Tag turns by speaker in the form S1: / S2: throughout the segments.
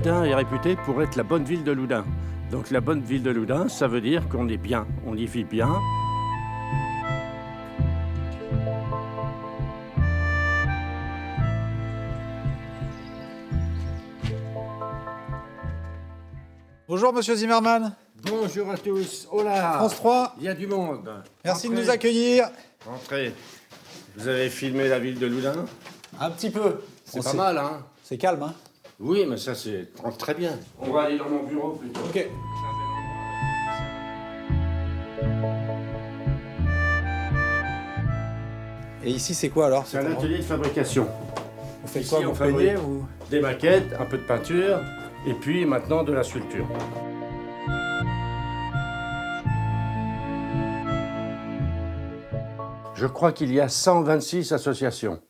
S1: Loudun est réputé pour être la bonne ville de Loudun. Donc la bonne ville de Loudun, ça veut dire qu'on est bien, on y vit bien.
S2: Bonjour Monsieur Zimmermann.
S1: Bonjour à tous. Oh là,
S2: France 3.
S1: il y a du monde.
S2: Merci
S1: Entrez.
S2: de nous accueillir.
S1: Entrez. Vous avez filmé la ville de Loudun?
S2: Un petit peu.
S1: C'est pas mal, hein?
S2: C'est calme, hein?
S1: Oui, mais ça c'est très bien. On va aller dans mon bureau plutôt.
S2: Ok. Et ici, c'est quoi alors?
S1: C'est un atelier de fabrication.
S2: Vous faites
S1: Ici,
S2: quoi?
S1: on
S2: Vous
S1: fabrique
S2: peignez ou...
S1: des maquettes, un peu de peinture, et puis maintenant de la sculpture. Je crois qu'il y a 126 associations.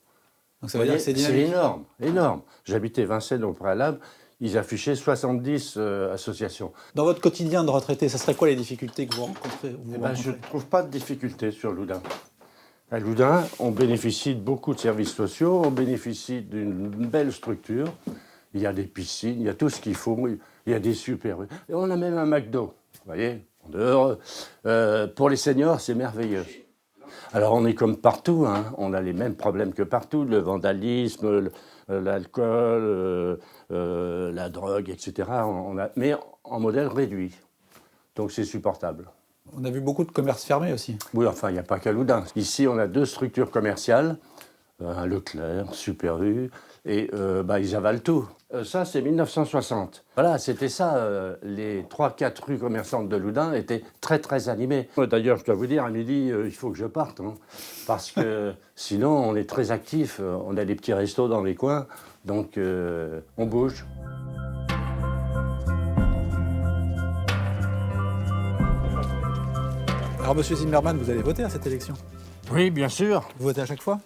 S2: Donc ça veut dire que c'est
S1: C'est
S2: dynamique.
S1: énorme, énorme. J'habitais Vincennes au préalable, ils affichaient 70 associations.
S2: Dans votre quotidien de retraité, ça serait quoi les difficultés que vous rencontrez?
S1: Eh ben, je ne trouve pas de difficulté sur Loudun. À Loudun, on bénéficie de beaucoup de services sociaux, on bénéficie d'une belle structure. Il y a des piscines, il y a tout ce qu'il faut, il y a des super... Et on a même un McDo, vous voyez, en dehors. Pour les seniors, c'est merveilleux. Alors on est comme partout, hein. On a les mêmes problèmes que partout, le vandalisme, l'alcool, la drogue, etc. Mais en modèle réduit, donc c'est supportable.
S2: On a vu beaucoup de commerces fermés aussi.
S1: Oui, enfin, il n'y a pas qu'à Loudun. Ici, on a 2 structures commerciales, un Leclerc, Super U, et ils avalent tout. Ça, c'est 1960. Voilà, c'était ça. Les 3-4 rues commerçantes de Loudun étaient très, très animées. D'ailleurs, je dois vous dire, à midi, il faut que je parte, hein, parce que sinon, on est très actifs. On a des petits restos dans les coins, donc on bouge.
S2: Alors Monsieur Zimmermann, vous allez voter à cette élection?
S1: Oui, bien sûr.
S2: Vous votez à chaque fois?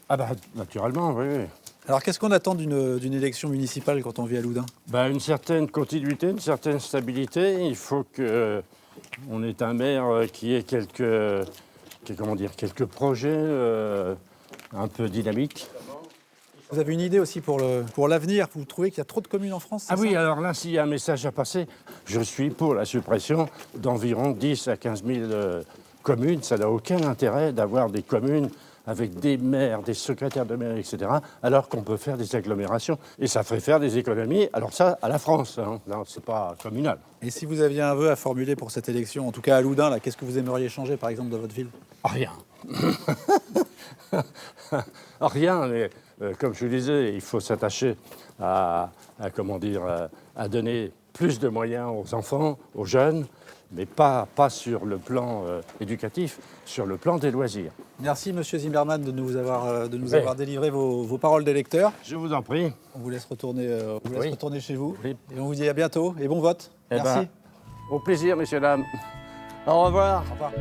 S1: Ah bah, naturellement, oui, oui.
S2: Alors qu'est-ce qu'on attend d'une élection municipale quand on vit à Loudun?
S1: Une certaine continuité, une certaine stabilité. Il faut qu'on ait un maire qui ait quelques projets un peu dynamiques.
S2: Vous avez une idée aussi pour l'avenir? Vous trouvez qu'il y a trop de communes en France?
S1: Ah
S2: c'est
S1: oui,
S2: ça?
S1: alors là, s'il y a un message à passer, je suis pour la suppression d'environ 10 à 15 000 communes. Ça n'a aucun intérêt d'avoir des communes avec des maires, des secrétaires de maire, etc., alors qu'on peut faire des agglomérations. Et ça ferait faire des économies, alors ça, à la France, hein. Non, c'est pas communal.
S2: Et si vous aviez un vœu à formuler pour cette élection, en tout cas à Loudun, là, qu'est-ce que vous aimeriez changer, par exemple, dans votre ville?
S1: Rien. Rien, mais comme je vous disais, il faut s'attacher à donner plus de moyens aux enfants, aux jeunes, mais pas sur le plan éducatif, sur le plan des loisirs.
S2: Merci, Monsieur Zimmermann, de nous avoir délivré vos paroles d'électeurs.
S1: Je vous en prie.
S2: On vous laisse retourner,
S1: Oui.
S2: retourner chez vous.
S1: Oui.
S2: Et on vous dit à bientôt et bon vote.
S1: Eh
S2: Merci.
S1: Au plaisir, messieurs, dames. Au revoir.
S2: Au revoir.